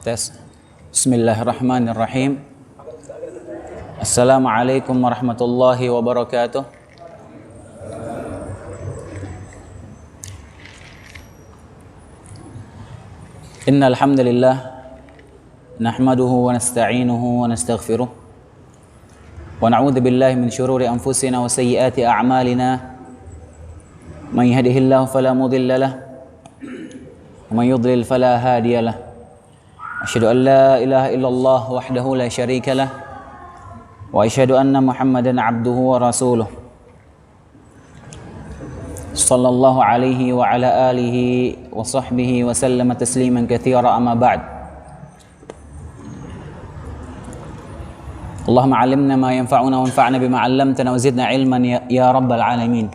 Tes. Bismillahirrahmanirrahim. Assalamualaikum warahmatullahi wabarakatuh. Innal hamdalillah nahmaduhu wa nasta'inuhu wa nastaghfiruh wa na'udzu billahi min shururi anfusina wa sayyiati a'malina. Man yahdihillahu fala mudilla lahu wa man yudlil fala hadiya lahu. Asyhadu an la ilaha illallah wahdahu la syarika lah wa asyhadu anna Muhammadan abduhu wa rasuluh sallallahu alaihi wa ala alihi wa sahbihi wa sallama tasliman katsira amma ba'd. Allahumma 'allimna ma yanfa'una wanfa'na bima 'allamtana wa zidna 'ilman ya rabbal alamin.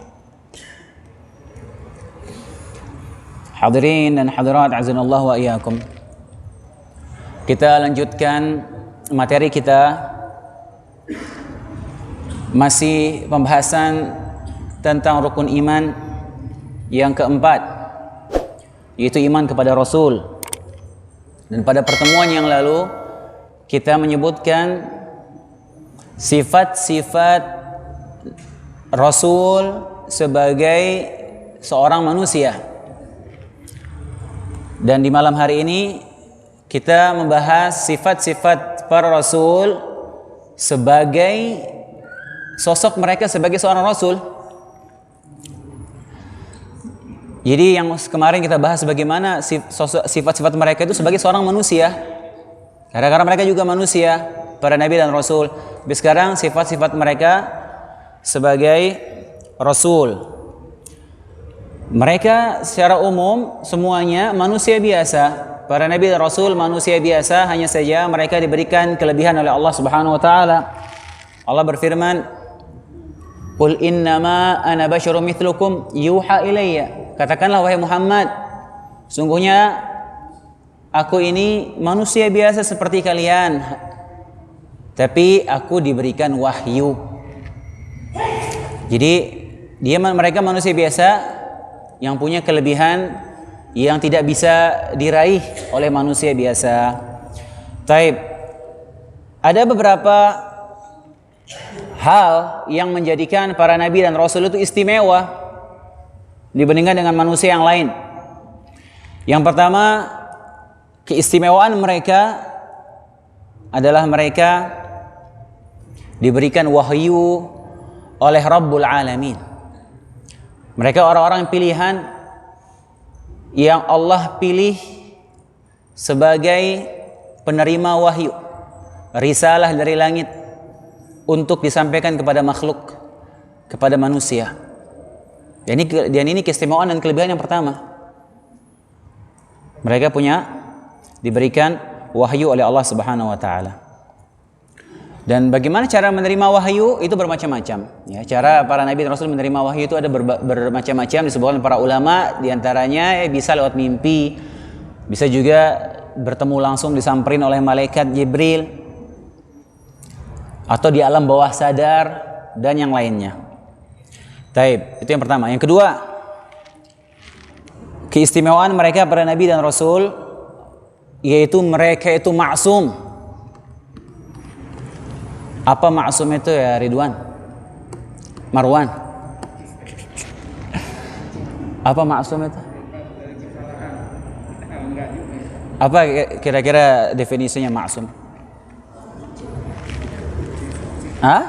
Hadirin dan hadirat azanallahu wa iyyakum. Kita lanjutkan materi kita, masih pembahasan tentang rukun iman yang keempat, yaitu iman kepada Rasul. Dan pada pertemuan yang lalu kita menyebutkan sifat-sifat Rasul sebagai seorang manusia. Dan di malam hari ini kita membahas sifat-sifat para rasul sebagai sosok mereka sebagai seorang rasul. Jadi yang kemarin kita bahas bagaimana sifat-sifat mereka itu sebagai seorang manusia. Karena mereka juga manusia, para nabi dan rasul. Tapi sekarang sifat-sifat mereka sebagai rasul. Mereka secara umum semuanya manusia biasa. Para nabi dan rasul manusia biasa, hanya saja mereka diberikan kelebihan oleh Allah Subhanahu wa taala. Allah berfirman, "Qul innama ana basyarum mithlukum yuha ilayya." Katakanlah wahai Muhammad, sungguhnya aku ini manusia biasa seperti kalian, tapi aku diberikan wahyu. Jadi mereka manusia biasa yang punya kelebihan yang tidak bisa diraih oleh manusia biasa. Taib. Ada beberapa hal yang menjadikan para nabi dan rasul itu istimewa dibandingkan dengan manusia yang lain. Yang pertama, keistimewaan mereka adalah mereka diberikan wahyu oleh Rabbul Alamin. Mereka orang-orang pilihan yang Allah pilih sebagai penerima wahyu, risalah dari langit untuk disampaikan kepada makhluk, kepada manusia. Dan ini keistimewaan dan kelebihan yang pertama. Mereka diberikan wahyu oleh Allah Subhanahu wa taala. Dan bagaimana cara menerima wahyu itu bermacam-macam. Ya, cara para nabi dan rasul menerima wahyu itu ada bermacam-macam, disebutkan para ulama. Di antaranya bisa lewat mimpi, bisa juga bertemu langsung disamperin oleh malaikat Jibril, atau di alam bawah sadar dan yang lainnya. Taib, itu yang pertama. Yang kedua, keistimewaan mereka para nabi dan rasul yaitu mereka itu maksum. Apa maksum itu ya Ridwan? Marwan? Apa maksum itu? Apa kira-kira definisinya maksum? Hah?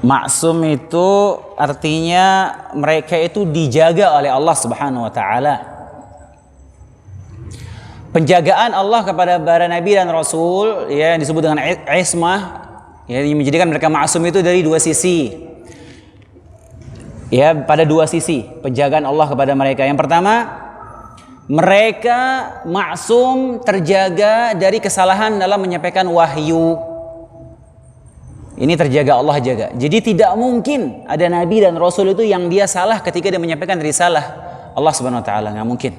Maksum itu artinya mereka itu dijaga oleh Allah Subhanahu wa taala. Penjagaan Allah kepada para nabi dan rasul yang disebut dengan ismah, yang menjadikan mereka maksum itu dari dua sisi. Ya, pada dua sisi penjagaan Allah kepada mereka. Yang pertama, mereka maksum, terjaga dari kesalahan dalam menyampaikan wahyu. Ini terjaga, Allah jaga. Jadi tidak mungkin ada nabi dan rasul itu yang dia salah ketika dia menyampaikan risalah Allah Subhanahu wa taala, nggak mungkin.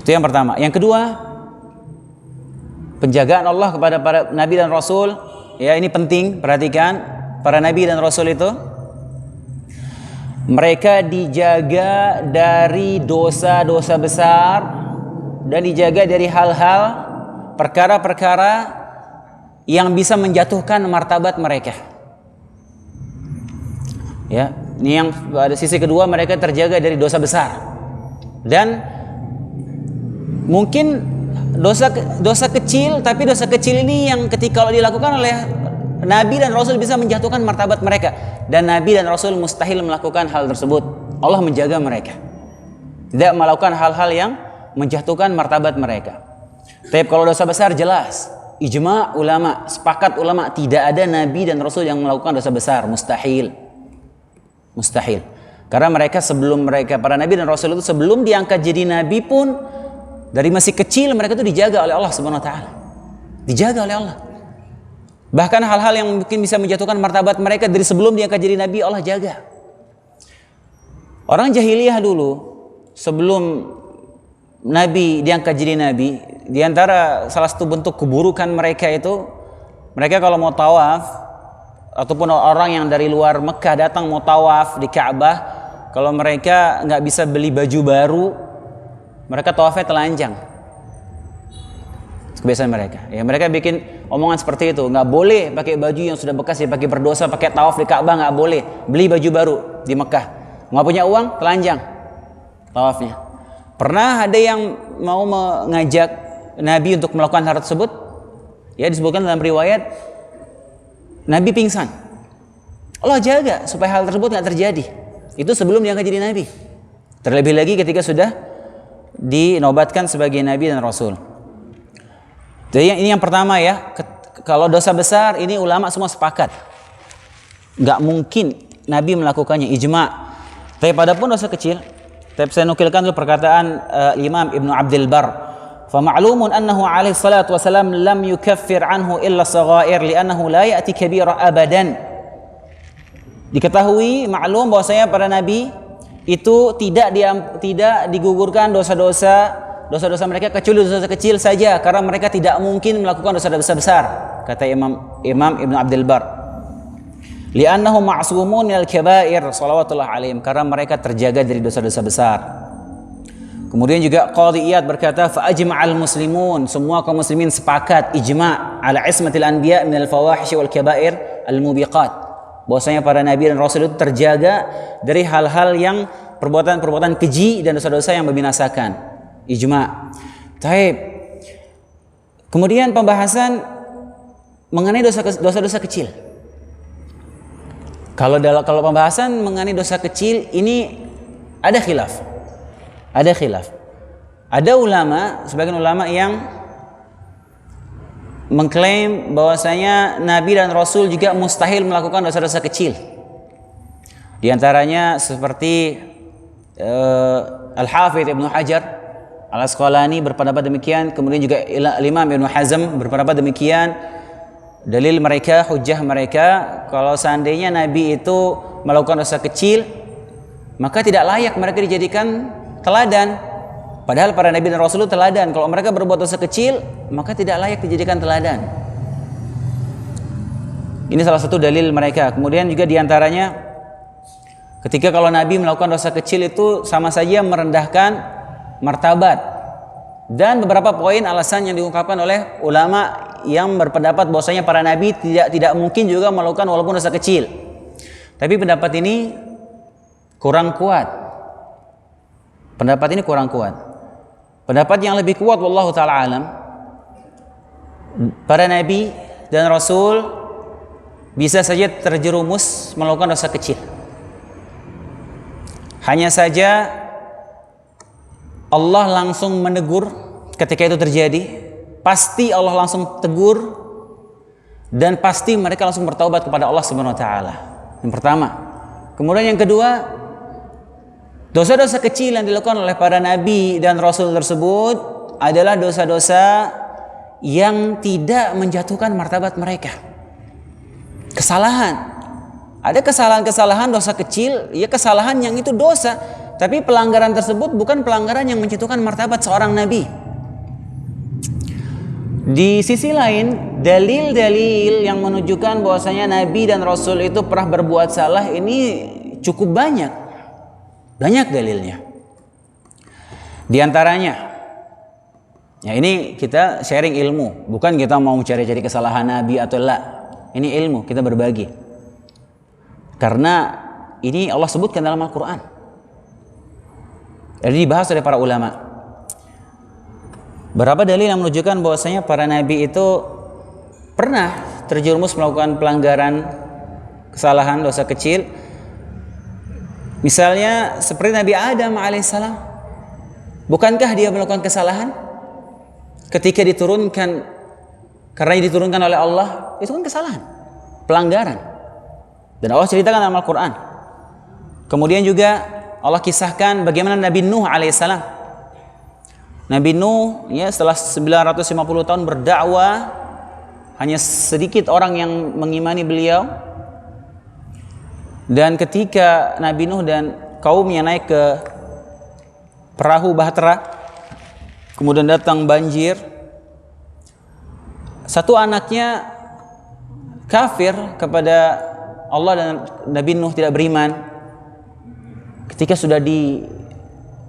Itu yang pertama. Yang kedua, penjagaan Allah kepada para nabi dan rasul. Ya, ini penting, perhatikan. Para nabi dan rasul itu Mereka dijaga dari dosa-dosa besar dan dijaga dari hal-hal, perkara-perkara yang bisa menjatuhkan martabat mereka. Ya, ini yang pada sisi kedua, mereka terjaga dari dosa besar. Dan mungkin dosa kecil, tapi dosa kecil ini yang ketika kalau dilakukan oleh Nabi dan Rasul bisa menjatuhkan martabat mereka. Dan Nabi dan Rasul mustahil melakukan hal tersebut. Allah menjaga mereka, tidak melakukan hal-hal yang menjatuhkan martabat mereka. Tapi kalau dosa besar jelas, ijma ulama, sepakat ulama, tidak ada Nabi dan Rasul yang melakukan dosa besar, mustahil. Mustahil. Karena mereka para Nabi dan Rasul itu sebelum diangkat jadi Nabi pun, dari masih kecil mereka itu dijaga oleh Allah Subhanahu Wa Taala, dijaga oleh Allah. Bahkan hal-hal yang mungkin bisa menjatuhkan martabat mereka dari sebelum diangkat jadi Nabi, Allah jaga. Orang jahiliyah dulu sebelum Nabi diangkat jadi Nabi, diantara salah satu bentuk keburukan mereka itu, mereka kalau mau tawaf ataupun orang yang dari luar Mekah datang mau tawaf di Ka'bah, kalau mereka nggak bisa beli baju baru, mereka tawafnya telanjang. Kebiasaan mereka. Ya, mereka bikin omongan seperti itu. Nggak boleh pakai baju yang sudah bekas, dipakai berdosa, pakai tawaf di Ka'bah nggak boleh. Beli baju baru di Mekah. Nggak punya uang, telanjang tawafnya. Pernah ada yang mau mengajak Nabi untuk melakukan hal tersebut? Ya, disebutkan dalam riwayat Nabi pingsan. Allah jaga supaya hal tersebut nggak terjadi. Itu sebelum diangkat jadi Nabi. Terlebih lagi ketika sudah dinobatkan sebagai Nabi dan Rasul. Jadi ini yang pertama ya. Kalau dosa besar ini ulama semua sepakat, nggak mungkin Nabi melakukannya, ijma. Tapi padapun dosa kecil, tapi saya nukilkan dulu perkataan Imam Ibnu Abdul Bar. فمعلوم أنه عليه الصلاة والسلام لم يكفر عنه إلا الصغائر لأنه لا يأتي كبيرة أبدا. Diketahui, maklum bahwasanya para nabi itu tidak digugurkan dosa-dosa mereka kecuali dosa kecil saja, karena mereka tidak mungkin melakukan dosa-dosa besar, kata Imam Ibnu Abdul Bar. Li'annahum ma'sumun minal kabair shalawatullah alaihim, karena mereka terjaga dari dosa-dosa besar. Kemudian juga Qadhi Iyad berkata, fa ajma'al muslimun, semua kaum muslimin sepakat ijma' ala ismatil anbiya min al-fawahish wal kabair al-mubiqat, bahwasanya para nabi dan rasul itu terjaga dari hal-hal yang perbuatan-perbuatan keji dan dosa-dosa yang membinasakan. Ijma'. Taib. Kemudian pembahasan mengenai dosa-dosa kecil. Kalau pembahasan mengenai dosa kecil ini ada khilaf. Ada ulama, sebagian ulama yang mengklaim bahwasanya Nabi dan Rasul juga mustahil melakukan dosa-dosa kecil. Di antaranya seperti Al-Hafidz Ibnu Hajar Al-Asqalani berpendapat demikian. Kemudian juga Imam Ibnu Hazm berpendapat demikian. Dalil mereka, hujjah mereka, kalau seandainya Nabi itu melakukan dosa kecil, maka tidak layak mereka dijadikan teladan. Padahal para nabi dan rasul teladan. Kalau mereka berbuat dosa kecil, maka tidak layak dijadikan teladan. Ini salah satu dalil mereka. Kemudian juga diantaranya, ketika kalau nabi melakukan dosa kecil itu sama saja merendahkan martabat. Dan beberapa poin alasan yang diungkapkan oleh ulama yang berpendapat bahwasanya para nabi tidak mungkin juga melakukan walaupun dosa kecil. Tapi pendapat ini kurang kuat. Pendapat ini kurang kuat. Pendapat yang lebih kuat, wallahu ta'ala alam, para nabi dan rasul bisa saja terjerumus melakukan dosa kecil. Hanya saja Allah langsung menegur ketika itu terjadi. Pasti Allah langsung tegur, dan pasti mereka langsung bertaubat kepada Allah Subhanahu wa taala. Yang pertama. Kemudian yang kedua, dosa-dosa kecil yang dilakukan oleh para nabi dan rasul tersebut adalah dosa-dosa yang tidak menjatuhkan martabat mereka. Kesalahan. Ada kesalahan-kesalahan dosa kecil, ya kesalahan yang itu dosa, tapi pelanggaran tersebut bukan pelanggaran yang menjatuhkan martabat seorang nabi. Di sisi lain, dalil-dalil yang menunjukkan bahwasanya nabi dan rasul itu pernah berbuat salah ini cukup banyak. Banyak dalilnya. Di antaranya, ya ini kita sharing ilmu, bukan kita mau cari-cari kesalahan Nabi atau la. Ini ilmu, kita berbagi. Karena ini Allah sebutkan dalam Al-Quran. Jadi dibahas oleh para ulama. Berapa dalil yang menunjukkan bahwasanya para nabi itu pernah terjerumus melakukan pelanggaran, kesalahan, dosa kecil. Misalnya seperti Nabi Adam alaihissalam. Bukankah dia melakukan kesalahan ketika diturunkan, karena diturunkan oleh Allah? Itu kan kesalahan, pelanggaran. Dan Allah ceritakan dalam Al-Quran. Kemudian juga Allah kisahkan bagaimana Nabi Nuh alaihissalam. Nabi Nuh ya, setelah 950 tahun berdakwah, hanya sedikit orang yang mengimani beliau. Dan ketika Nabi Nuh dan kaumnya naik ke perahu bahtera, kemudian datang banjir, satu anaknya kafir kepada Allah dan Nabi Nuh tidak beriman. Ketika sudah di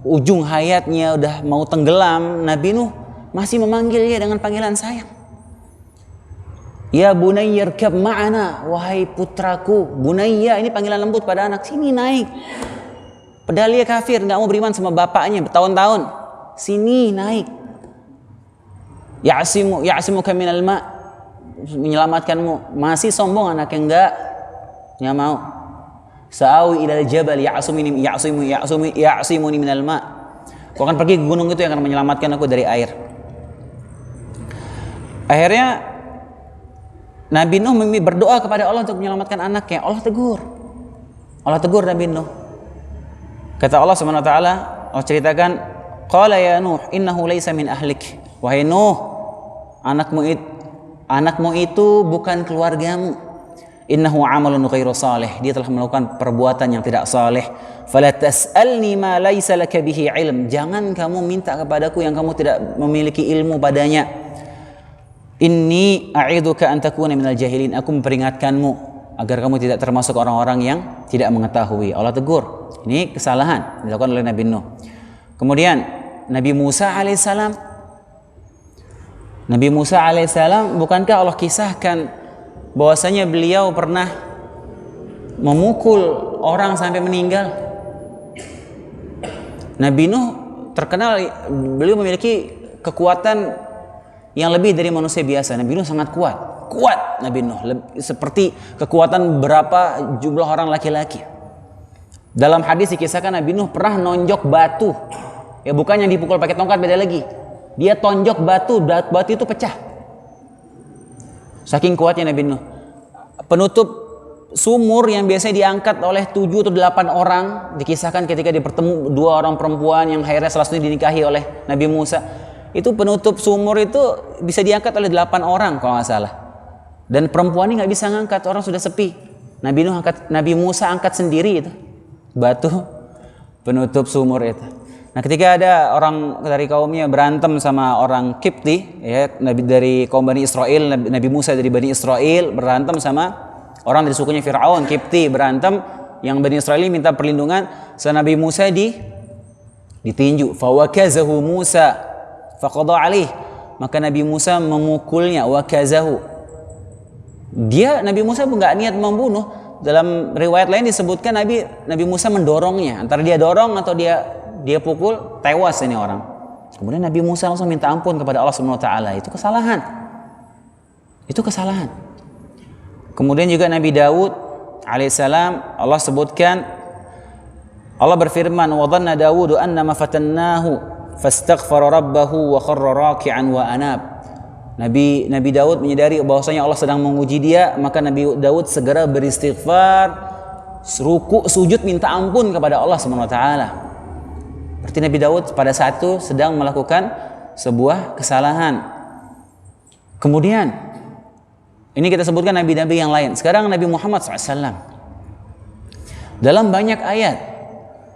ujung hayatnya, udah mau tenggelam, Nabi Nuh masih memanggilnya dengan panggilan sayang. Ya bunayya irkab ma'ana, wahai putraku. Bunayya ini panggilan lembut pada anak, sini naik. Padahal dia kafir, nggak mau beriman sama bapaknya bertahun-tahun. Sini naik. Ya'simuka minal ma', menyelamatkanmu. Masih sombong anak yang nggak mau. Sa'awi ilal jabal ya'simuni minal ma'. Aku akan pergi ke gunung itu yang akan menyelamatkan aku dari air. Akhirnya Nabi Nuh berdoa kepada Allah untuk menyelamatkan anaknya. Allah tegur Nabi Nuh. Kata Allah Subhanahu wa taala, Allah ceritakan, qala ya Nuh innahu laisa min ahlik. Wahai Nuh, anakmu itu bukan keluargamu. Innahu amalun ghairu salih. Dia telah melakukan perbuatan yang tidak saleh. Fala tas'alni ma laisa laka bihi ilm. Jangan kamu minta kepadaku yang kamu tidak memiliki ilmu padanya. Inni a'iduka an takuna minal jahilin. Aku memperingatkanmu agar kamu tidak termasuk orang-orang yang tidak mengetahui. Allah tegur. Ini kesalahan dilakukan oleh Nabi Nuh. Kemudian Nabi Musa alaihissalam. Nabi Musa alaihissalam, bukankah Allah kisahkan bahwasanya beliau pernah memukul orang sampai meninggal? Nabi Nuh terkenal beliau memiliki kekuatan yang lebih dari manusia biasa. Nabi Nuh sangat kuat Nabi Nuh, seperti kekuatan berapa jumlah orang laki-laki. Dalam hadis dikisahkan Nabi Nuh pernah nonjok batu. Ya bukan yang dipukul pakai tongkat, beda lagi. Dia tonjok batu itu pecah. Saking kuatnya Nabi Nuh. Penutup sumur yang biasanya diangkat oleh 7 atau 8 orang, dikisahkan ketika dia bertemu 2 orang perempuan yang akhirnya salah satunya dinikahi oleh Nabi Musa. Itu penutup sumur itu bisa diangkat oleh 8 orang kalau nggak salah. Dan perempuan ini nggak bisa ngangkat, orang sudah sepi. Nabi Musa angkat sendiri itu batu penutup sumur itu. Nah, ketika ada orang dari kaumnya berantem sama orang Kipti, ya, dari kaum Bani Israel, Nabi Musa dari Bani Israel berantem sama orang dari sukunya Fir'aun, Kipti berantem, yang Bani Israel minta perlindungan, Nabi Musa ditinju. Fawakazahu Musa faqada alaih, maka Nabi Musa memukulnya. Wakazahu, Nabi Musa nggak niat membunuh. Dalam riwayat lain disebutkan Nabi Musa mendorongnya, antara dia dorong atau dia pukul, tewas ini orang. Kemudian Nabi Musa langsung minta ampun kepada Allah Subhanahu wa taala. Itu kesalahan. Kemudian juga Nabi Daud alaihissalam, Allah sebutkan, Allah berfirman, wa dhanna Dawudu annama fatannahu fastaghfara rabbahu wa kharra raki'an wa anab. Nabi Daud menyadari bahwasanya Allah sedang menguji dia, maka Nabi Daud segera beristighfar, ruku, sujud, minta ampun kepada Allah Subhanahu wa taala. Berarti Nabi Daud pada saat itu sedang melakukan sebuah kesalahan. Kemudian ini kita sebutkan nabi-nabi yang lain. Sekarang Nabi Muhammad SAW. Dalam banyak ayat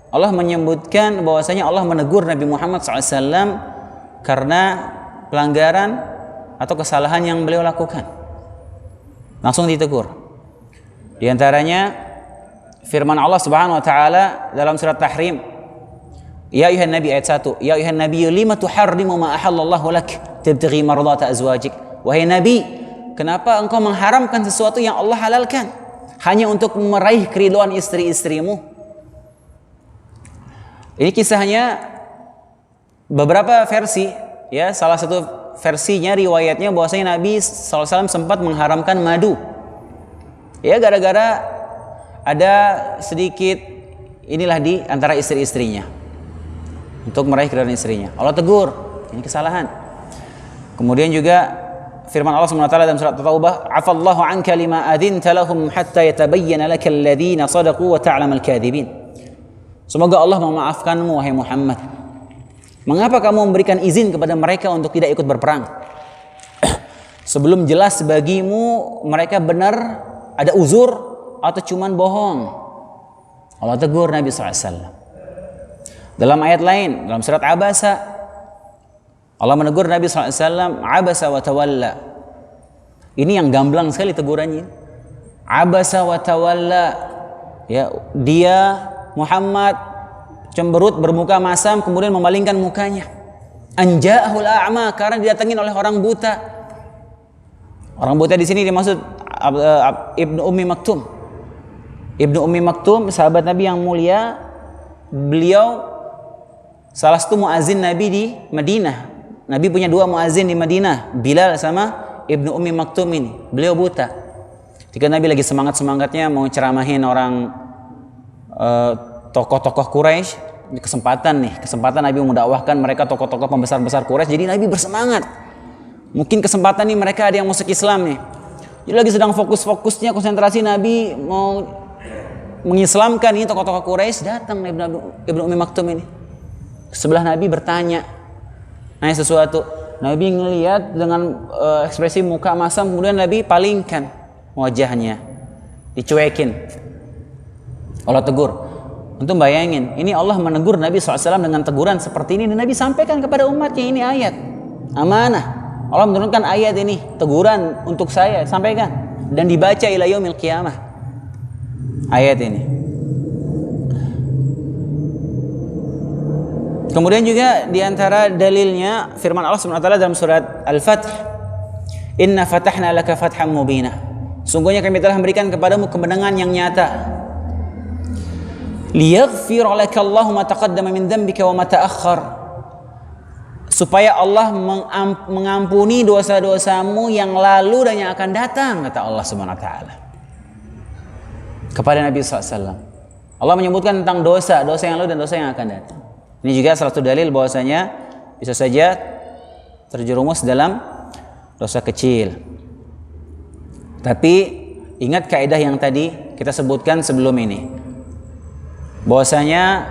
Allah menyebutkan bahwasanya Allah menegur Nabi Muhammad SAW karena pelanggaran atau kesalahan yang beliau lakukan. Langsung ditegur. Di antaranya firman Allah Subhanahu wa taala dalam surat Tahrim, ya ayuhan nabi, ayat 1, ya ayuhan nabi lima tuharrimu ma ahallallahu lak tabtaghi mardata azwajik. Wahai nabi, kenapa engkau mengharamkan sesuatu yang Allah halalkan hanya untuk meraih keridhaan istri-istrimu? Ini kisahnya beberapa versi, ya. Salah satu versinya, riwayatnya bahwasanya Nabi SAW sempat mengharamkan madu, ya, gara-gara ada sedikit inilah di antara istri-istrinya untuk meraih keridhaan istrinya. Allah tegur, ini kesalahan. Kemudian juga firman Allah SWT dalam surat At-Taubah, "Afallahu 'anka lima adzinta lahum hatta yatabayyana lakal ladzina shadaqu wa ta'lamal kadzibin." Semoga Allah memaafkanmu wahai Muhammad. Mengapa kamu memberikan izin kepada mereka untuk tidak ikut berperang? Sebelum jelas bagimu mereka benar ada uzur atau cuman bohong. Allah tegur Nabi SAW. Dalam ayat lain, dalam surat Abasa, Allah menegur Nabi SAW, Abasa wa tawalla. Ini yang gamblang sekali tegurannya. Abasa wa tawalla. Ya, dia Muhammad cemberut, bermuka masam, kemudian memalingkan mukanya. Anja'ahul a'ma, karena didatengin oleh orang buta. Orang buta di sini dimaksud Ibnu Ummi Maktum. Ibnu Ummi Maktum, sahabat Nabi yang mulia, beliau salah satu muazin Nabi di Madinah. Nabi punya dua muazin di Madinah, Bilal sama Ibnu Ummi Maktum ini. Beliau buta. Ketika Nabi lagi semangat-semangatnya mau ceramahin orang tokoh-tokoh Quraisy, kesempatan Nabi mendakwahkan mereka tokoh-tokoh pembesar-besar Quraisy. Jadi Nabi bersemangat. Mungkin kesempatan nih mereka ada yang masuk Islam nih. Jadi lagi sedang fokus-fokusnya konsentrasi Nabi mau mengislamkan ini tokoh-tokoh Quraisy, datang Ibnu Ummi Maktum ini. Sebelah Nabi bertanya, nanya sesuatu. Nabi ngelihat dengan ekspresi muka masam, kemudian Nabi palingkan wajahnya, dicuekin. Allah tegur. Untuk bayangin, ini Allah menegur Nabi SAW dengan teguran seperti ini, dan Nabi sampaikan kepada umatnya, ini ayat amanah. Allah menurunkan ayat ini, teguran untuk saya, sampaikan, dan dibaca ila yaumil qiyamah ayat ini. Kemudian juga diantara dalilnya firman Allah SWT dalam surat Al-Fath, inna fatahna laka fatham mubina, sungguhnya kami telah memberikan kepadamu kemenangan yang nyata. Liyaghfir laka Allahu ma taqaddama min dhanbika wa ma ta'akhkhar, supaya Allah mengampuni dosa-dosamu yang lalu dan yang akan datang, kata Allah Subhanahu wa taala kepada Nabi SAW. Allah menyebutkan tentang dosa yang lalu dan dosa yang akan datang. Ini juga salah satu dalil bahwasanya bisa saja terjerumus dalam dosa kecil. Tapi ingat kaidah yang tadi kita sebutkan sebelum ini, bahwasanya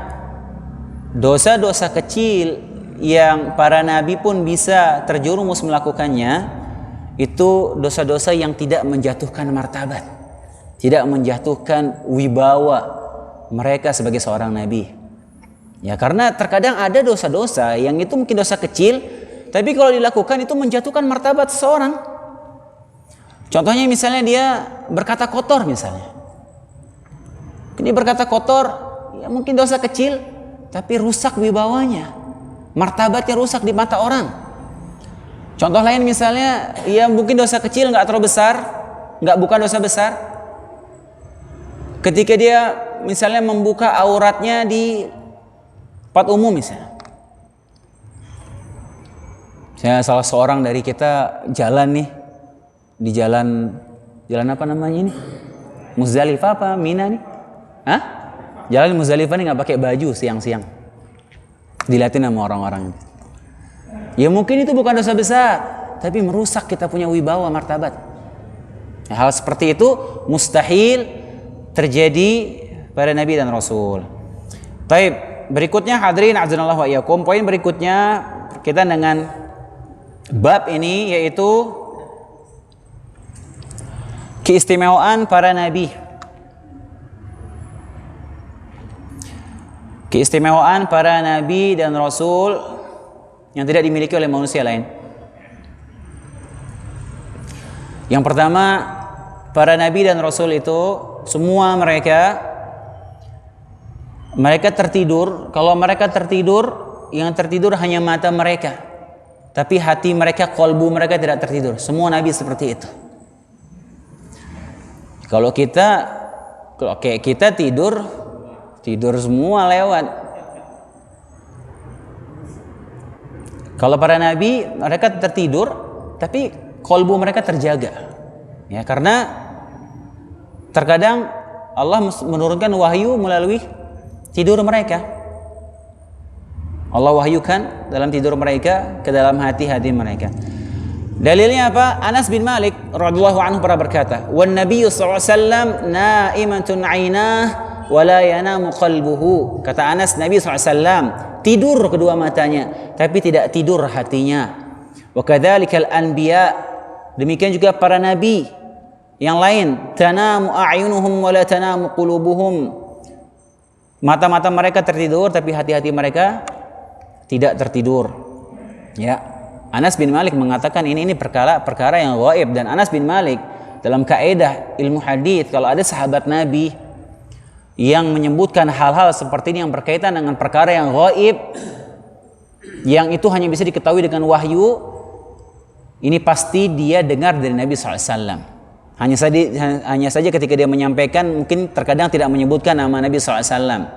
dosa-dosa kecil yang para nabi pun bisa terjerumus melakukannya, itu dosa-dosa yang tidak menjatuhkan martabat, tidak menjatuhkan wibawa mereka sebagai seorang nabi. Ya, karena terkadang ada dosa-dosa yang itu mungkin dosa kecil, tapi kalau dilakukan itu menjatuhkan martabat seseorang. Contohnya misalnya dia berkata kotor misalnya. Dia berkata kotor, ya mungkin dosa kecil, tapi rusak wibawanya, martabatnya rusak di mata orang. Contoh lain misalnya, ya mungkin dosa kecil, nggak terlalu besar, bukan dosa besar. Ketika dia misalnya membuka auratnya di tempat umum misalnya. Salah seorang dari kita jalan nih, di jalan apa namanya ini? Muzdalifah apa Mina nih? Hah? Jalan Muzdalifah nih nggak pakai baju siang-siang, dilihatin sama orang-orang. Ya mungkin itu bukan dosa besar, tapi merusak kita punya wibawa martabat. Ya, hal seperti itu mustahil terjadi pada Nabi dan Rasul. Taib, berikutnya hadirin azanallahu wa iyyakum, poin berikutnya kita dengan bab ini yaitu keistimewaan para nabi. Keistimewaan para nabi dan rasul yang tidak dimiliki oleh manusia lain. Yang pertama, para nabi dan rasul itu semua mereka Mereka tertidur, kalau mereka tertidur, yang tertidur hanya mata mereka. Tapi hati mereka, kolbu mereka tidak tertidur. Semua Nabi seperti itu. Kalau kayak kita tidur semua lewat. Kalau para Nabi, mereka tertidur, tapi kolbu mereka terjaga. Ya, karena terkadang Allah menurunkan wahyu melalui tidur mereka. Allah wahyukan dalam tidur mereka ke dalam hati-hati mereka. Dalilnya apa? Anas bin Malik radhiyallahu anhu pernah berkata, "Wan Nabiy sallallahu alaihi wasallam na'imatun 'ainah wa la yanamu qalbuhu." Kata Anas, Nabi sallallahu alaihi wasallam tidur kedua matanya, tapi tidak tidur hatinya. Wa kadzalikal anbiya, demikian juga para nabi yang lain, tanamu a'yunuhum wa la tanamu qulubuhum. Mata-mata mereka tertidur tapi hati-hati mereka tidak tertidur. Ya. Anas bin Malik mengatakan ini perkara yang gaib, dan Anas bin Malik dalam kaidah ilmu hadis, kalau ada sahabat Nabi yang menyebutkan hal-hal seperti ini yang berkaitan dengan perkara yang gaib, yang itu hanya bisa diketahui dengan wahyu, ini pasti dia dengar dari Nabi SAW. Hanya saja ketika dia menyampaikan mungkin terkadang tidak menyebutkan nama Nabi SAW.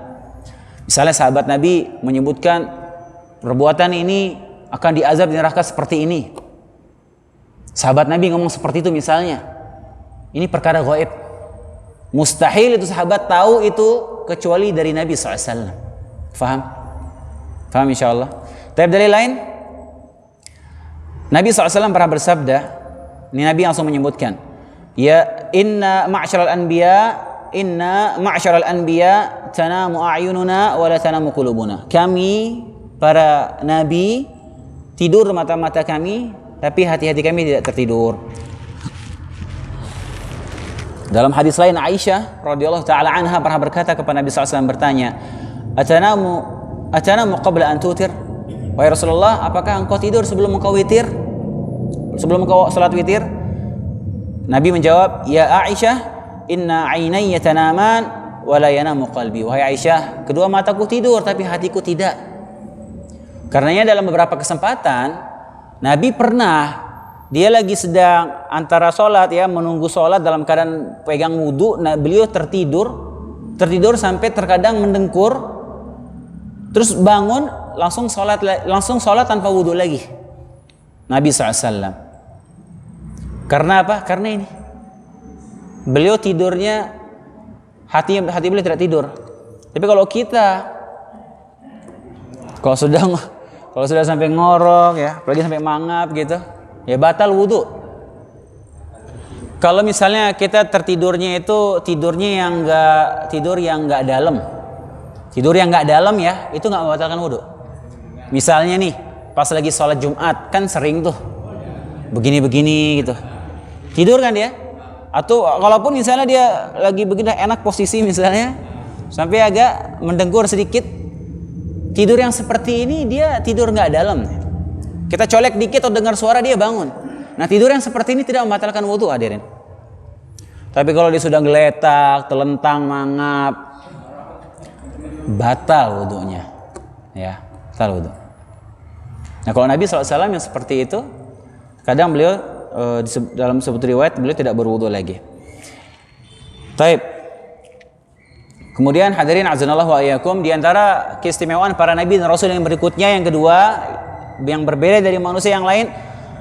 Misalnya sahabat Nabi menyebutkan perbuatan ini akan diazab di neraka seperti ini. Sahabat Nabi ngomong seperti itu misalnya. Ini perkara gaib. Mustahil itu sahabat tahu itu kecuali dari Nabi SAW. Faham? Faham insyaallah. Tapi dari lain, Nabi SAW pernah bersabda, ini Nabi langsung menyebutkan, ya inna ma'syaral anbiya tanamu a'yununa wa la tanamu qulubuna. Kami para nabi tidur mata-mata kami, tapi hati-hati kami tidak tertidur. Dalam hadis lain, Aisyah radhiyallahu taala anha pernah berkata kepada Nabi SAW, bertanya, atanamu qabla an tutir? Wahai Rasulullah, apakah engkau tidur sebelum engkau witir? Sebelum engkau salat witir? Nabi menjawab, ya Aisyah, inna ainayya tanaman wa la yanamu qalbi. Wahai Aisyah, kedua mataku tidur tapi hatiku tidak. Karenanya dalam beberapa kesempatan Nabi pernah, dia lagi sedang antara sholat, ya, menunggu sholat dalam keadaan pegang wudhu, nah beliau tertidur sampai terkadang mendengkur, terus bangun langsung sholat tanpa wudhu lagi. Nabi SAW. Karena apa? Karena ini beliau tidurnya hati beliau tidak tidur. Tapi kalau kita kalau sudah sampai ngorok, ya, apalagi sampai mangap gitu, ya batal wudhu. Kalau misalnya kita tertidurnya itu tidur yang nggak dalam, ya, itu nggak membatalkan wudhu. Misalnya nih, pas lagi sholat Jumat kan sering tuh begini gitu, tidur kan dia. Atau kalaupun misalnya dia lagi begini enak posisi misalnya, sampai agak mendengkur sedikit. Tidur yang seperti ini dia tidur nggak dalam. Kita colek dikit atau dengar suara dia bangun. Nah, tidur yang seperti ini tidak membatalkan wudhu, hadirin. Tapi kalau dia sudah geletak, telentang, mangap, batal wudhunya. Ya, batal wudhu. Nah, kalau Nabi SAW yang seperti itu, kadang beliau dalam sebuah riwayat beliau tidak berwudhu lagi. Taib. Kemudian hadirin azanallahu wa iyyakum, di antara keistimewaan para nabi dan rasul yang berikutnya, yang kedua, yang berbeda dari manusia yang lain,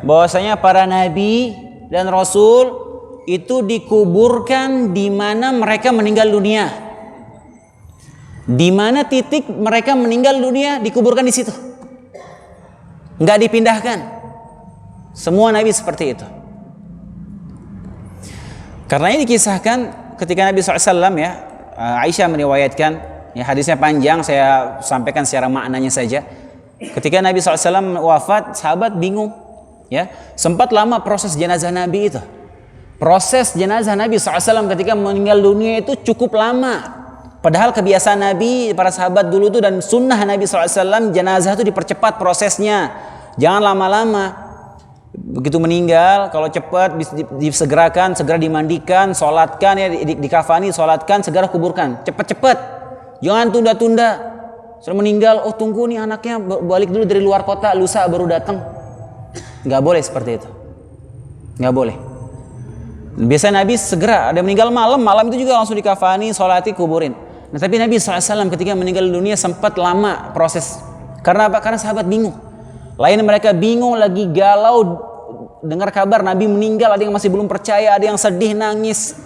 bahwasanya para nabi dan rasul itu dikuburkan di mana mereka meninggal dunia. Di mana titik mereka meninggal dunia, dikuburkan di situ. Enggak dipindahkan. Semua nabi seperti itu. Karena ini dikisahkan ketika Nabi SAW, ya, Aisyah meriwayatkan, ya, hadisnya panjang, saya sampaikan secara maknanya saja. Ketika Nabi SAW wafat, sahabat bingung, ya, sempat lama proses jenazah Nabi itu. Proses jenazah Nabi SAW ketika meninggal dunia itu cukup lama. Padahal kebiasaan Nabi, para sahabat dulu itu, dan sunnah Nabi SAW, jenazah itu dipercepat prosesnya, jangan lama-lama. Begitu meninggal, kalau cepat disegerakan, segera dimandikan, sholatkan, ya, dikafani, sholatkan, segera kuburkan, cepat-cepat. Jangan tunda-tunda. Sudah meninggal, oh tunggu nih anaknya balik dulu dari luar kota, lusa baru datang. Nggak boleh seperti itu. Nggak boleh. Biasanya Nabi segera, ada meninggal malam itu juga langsung dikafani, sholati, kuburin. Nah, tapi Nabi SAW ketika meninggal dunia sempat lama proses. Karena apa? Karena sahabat bingung. Lain mereka bingung, lagi galau dengar kabar Nabi meninggal, ada yang masih belum percaya, ada yang sedih, nangis.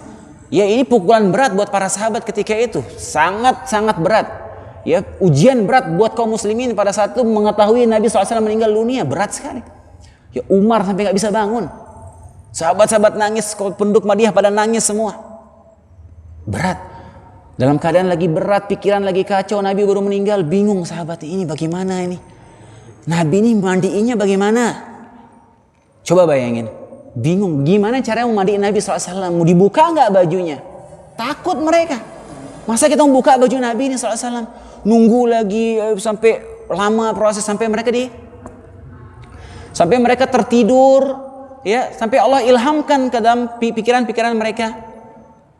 Ya ini pukulan berat buat para sahabat ketika itu, sangat berat. Ya ujian berat buat kaum muslimin pada saat itu mengetahui Nabi SAW meninggal dunia, berat sekali. Ya Umar sampai nggak bisa bangun, sahabat-sahabat nangis, penduduk Madinah pada nangis semua, berat. Dalam keadaan lagi berat, pikiran lagi kacau, Nabi baru meninggal, bingung sahabat ini bagaimana ini. Nabi ini mandiinnya bagaimana? Coba bayangin, bingung gimana caranya memandiin Nabi SAW. Mau dibuka nggak bajunya? Takut mereka. Masa kita mau buka baju Nabi ini SAW? Nunggu lagi sampai lama proses, sampai mereka tertidur, ya, sampai Allah ilhamkan ke dalam pikiran-pikiran mereka.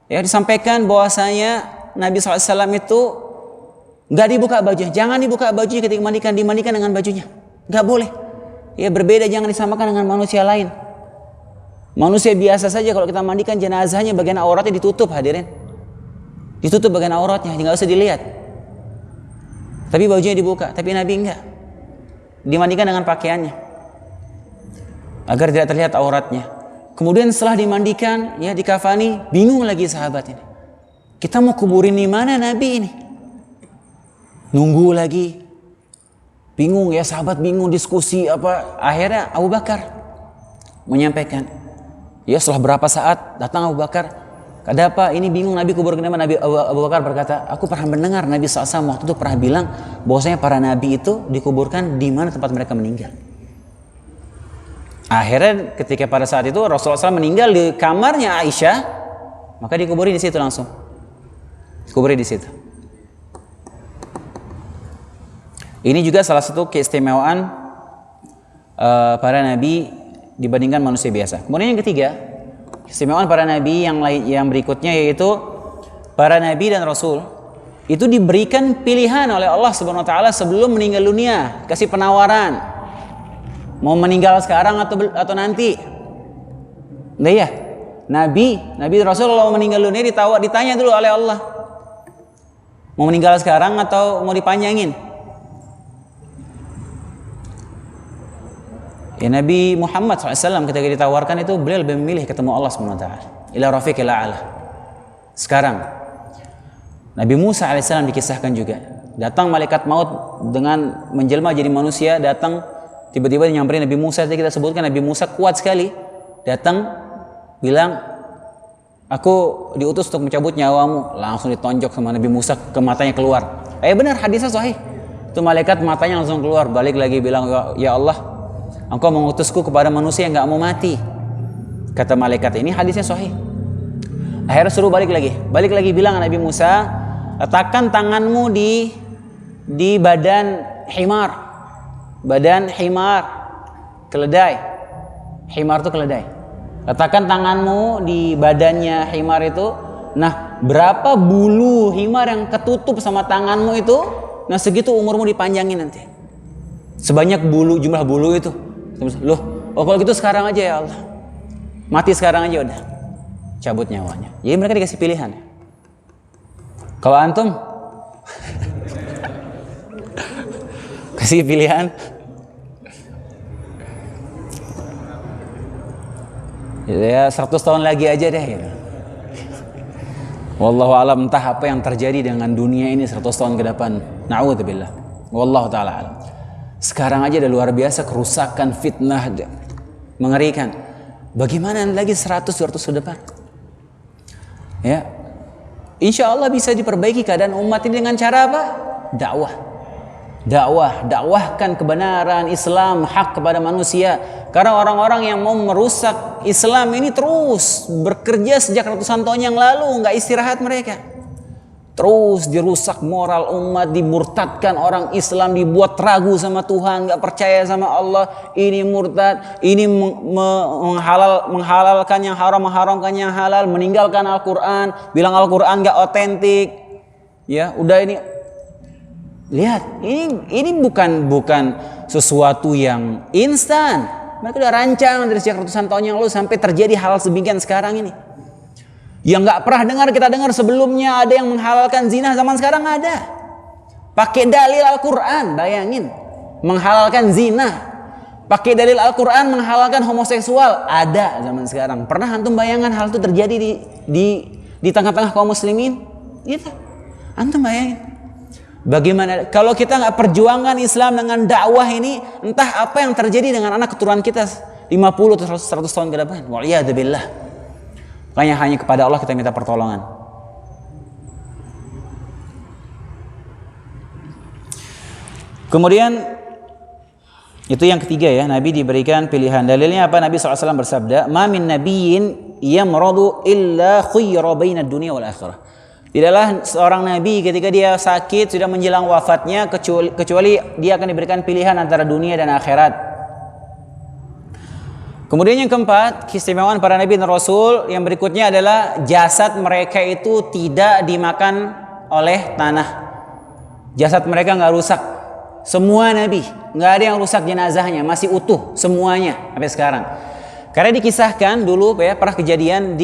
Ya, disampaikan bahwasanya Nabi SAW itu nggak dibuka bajunya, jangan dibuka bajunya ketika dimandikan dengan bajunya, nggak boleh. Ya berbeda, jangan disamakan dengan manusia lain. Manusia biasa saja kalau kita mandikan jenazahnya bagian auratnya ditutup, hadirin, ditutup bagian auratnya, nggak usah dilihat. Tapi bajunya dibuka, tapi Nabi enggak, dimandikan dengan pakaiannya agar tidak terlihat auratnya. Kemudian setelah dimandikan, ya dikafani, bingung lagi sahabat ini. Kita mau kuburin di mana Nabi ini? Nunggu lagi, bingung ya sahabat, bingung, diskusi apa. Akhirnya Abu Bakar menyampaikan. Ya setelah berapa saat datang Abu Bakar, ada apa? Ini bingung Nabi kubur di mana? Abu Bakar berkata, aku pernah mendengar Nabi SAW waktu itu pernah bilang bahwasanya para Nabi itu dikuburkan di mana tempat mereka meninggal. Akhirnya ketika pada saat itu Rasulullah SAW meninggal di kamarnya Aisyah, maka dikuburi di situ langsung. Dikuburi di situ. Ini juga salah satu keistimewaan para nabi dibandingkan manusia biasa. Kemudian yang ketiga, keistimewaan para nabi yang berikutnya yaitu para nabi dan rasul itu diberikan pilihan oleh Allah Subhanahu wa taala sebelum meninggal dunia, kasih penawaran. Mau meninggal sekarang atau nanti? Nah ya, Nabi Rasulullah mau meninggal dunia ditanya dulu oleh Allah. Mau meninggal sekarang atau mau dipanjangin? Ya Nabi Muhammad SAW ketika ditawarkan itu beliau lebih memilih ketemu Allah SWT. Ila rafiqil a'la. Sekarang Nabi Musa AS dikisahkan juga, datang malaikat maut dengan menjelma jadi manusia, datang tiba-tiba nyamperin Nabi Musa. Tadi kita sebutkan Nabi Musa kuat sekali, datang bilang, aku diutus untuk mencabut nyawamu. Langsung ditonjok sama Nabi Musa, ke matanya keluar. Benar, hadisnya sahih. Itu malaikat matanya langsung keluar, balik lagi bilang, ya Allah, Engkau mengutusku kepada manusia yang gak mau mati. Kata malaikat ini, hadisnya sahih. Akhirnya suruh balik lagi bilang Nabi Musa, letakkan tanganmu di badan himar, keledai. Himar itu keledai. Letakkan tanganmu di badannya himar itu. Nah, berapa bulu himar yang ketutup sama tanganmu itu, nah segitu umurmu dipanjangin nanti. Sebanyak jumlah bulu itu. Loh, kalau gitu sekarang aja ya Allah. Mati sekarang aja udah. Cabut nyawanya. Jadi mereka dikasih pilihan. Kalau antum kasih pilihan, ya 100 tahun lagi aja deh gitu. Wallahu alam, entah apa yang terjadi dengan dunia ini 100 tahun ke depan. Na'udzubillah. Wallahu ta'ala alam. Sekarang aja udah luar biasa kerusakan, fitnah, mengerikan. Bagaimana lagi 100-200 ke depan? Ya, insya Allah bisa diperbaiki keadaan umat ini dengan cara apa? Dakwahkan kebenaran Islam, hak kepada manusia. Karena orang-orang yang mau merusak Islam ini terus bekerja sejak ratusan tahun yang lalu, nggak istirahat mereka. Terus dirusak moral umat, dimurtadkan orang Islam, dibuat ragu sama Tuhan, nggak percaya sama Allah. Ini murtad, ini menghalalkan yang haram, mengharamkan yang halal, meninggalkan Al-Quran, bilang Al-Quran nggak otentik. Ya, udah ini lihat, ini bukan sesuatu yang instan. Mereka udah rancang dari sejak ratusan tahun yang lalu sampai terjadi hal sedemikian sekarang ini. Yang nggak pernah kita dengar sebelumnya ada yang menghalalkan zina, zaman sekarang ada. Pakai dalil Al-Quran, bayangin, menghalalkan zina. Pakai dalil Al-Quran menghalalkan homoseksual, ada zaman sekarang. Pernah antum bayangkan hal itu terjadi di tengah-tengah kaum muslimin? Gitu. Antum bayangin. Bagaimana kalau kita nggak perjuangkan Islam dengan dakwah ini, entah apa yang terjadi dengan anak keturunan kita 50 atau 100 tahun ke depan. Wa'iyadzubillah. Makanya hanya kepada Allah kita minta pertolongan. Kemudian itu yang ketiga ya, Nabi diberikan pilihan. Dalilnya apa? Nabi SAW bersabda, "Ma min nabiyyin yamradu illa khayyara bainad dunya wal akhirah." Tidaklah seorang nabi ketika dia sakit sudah menjelang wafatnya kecuali dia akan diberikan pilihan antara dunia dan akhirat. Kemudian yang keempat, keistimewaan para nabi dan rasul yang berikutnya adalah jasad mereka itu tidak dimakan oleh tanah. Jasad mereka nggak rusak. Semua nabi nggak ada yang rusak jenazahnya, masih utuh semuanya sampai sekarang. Karena dikisahkan dulu ya, pernah kejadian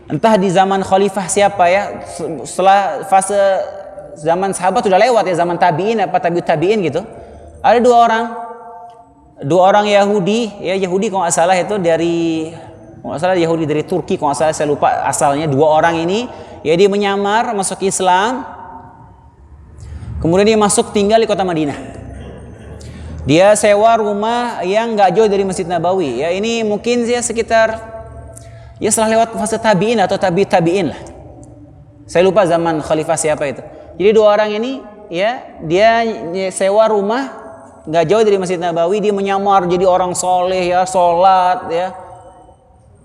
entah di zaman khalifah siapa ya, setelah fase zaman sahabat sudah lewat ya, zaman tabi'in apa tabi'in gitu. Ada dua orang Yahudi ya, Yahudi kalau nggak salah itu Yahudi dari Turki kalau nggak salah, saya lupa asalnya. Dua orang ini ya, dia menyamar masuk Islam, kemudian dia masuk tinggal di kota Madinah. Dia sewa rumah yang nggak jauh dari Masjid Nabawi ya, ini mungkin ya sekitar ya setelah lewat fase tabi'in atau tabi'in lah. Saya lupa zaman khalifah siapa itu. Jadi dua orang ini ya, dia sewa rumah nggak jauh dari Masjid Nabawi, dia menyamar jadi orang soleh ya, sholat ya,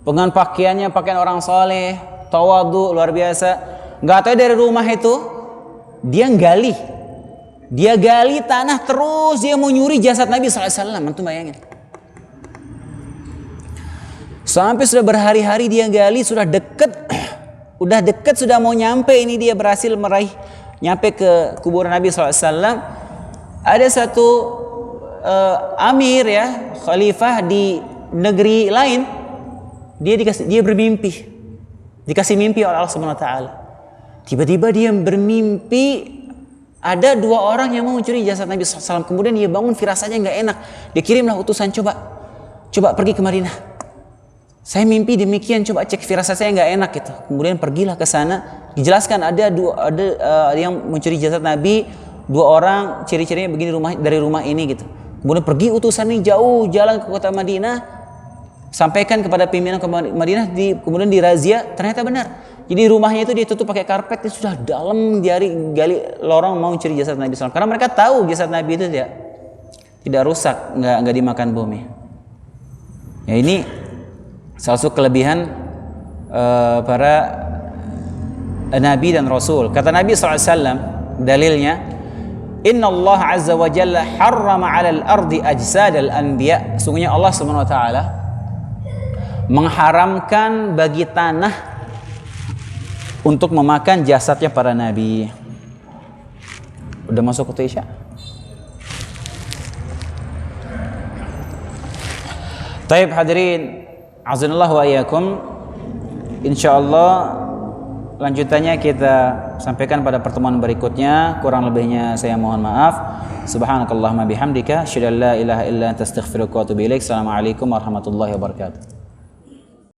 dengan pakaiannya pakaian orang soleh, tawadhu luar biasa. Nggak tahu dari rumah itu dia gali tanah terus, dia mau nyuri jasad Nabi SAW. Antum bayangin. Sampai sudah berhari-hari dia gali, sudah deket sudah mau nyampe, ini dia berhasil nyampe ke kuburan Nabi SAW. Ada satu amir ya, khalifah di negeri lain, dia bermimpi, dikasih mimpi oleh Allah Subhanahu Wa Taala. Tiba-tiba dia bermimpi ada dua orang yang mau mencuri jasad Nabi SAW. Kemudian dia bangun, firasatnya nggak enak, dia kirimlah utusan, coba pergi ke Madinah. Saya mimpi demikian, coba cek firasat saya nggak enak gitu. Kemudian pergilah ke sana, dijelaskan ada yang mencuri jasad Nabi, dua orang, ciri-cirinya begini dari rumah ini gitu. Kemudian pergi utusan ini jauh jalan ke kota Madinah, sampaikan kepada pimpinan ke Madinah, kemudian dirazia, ternyata benar. Jadi rumahnya itu ditutup pakai karpet, itu sudah dalam gali lorong mau mencuri jasad Nabi SAW. Karena mereka tahu jasad Nabi itu tidak rusak, nggak dimakan bumi. Ya ini salah satu kelebihan para nabi dan rasul. Kata Nabi SAW, dalilnya, Inna Allah Azza wa Jalla harrama 'alal ardi ajsadal anbiya. Sungguhnya Allah Subhanahu wa taala mengharamkan bagi tanah untuk memakan jasadnya para nabi. Udah masuk waktu Isya? Taib hadirin azanallahu wa iyyakum. Insyaallah lanjutannya kita sampaikan pada pertemuan berikutnya. Kurang lebihnya saya mohon maaf. Subhanakallahumma bihamdika asyhadu an la ilaha illa anta astaghfiruka wa atubu ilaik. Assalamualaikum warahmatullahi wabarakatuh.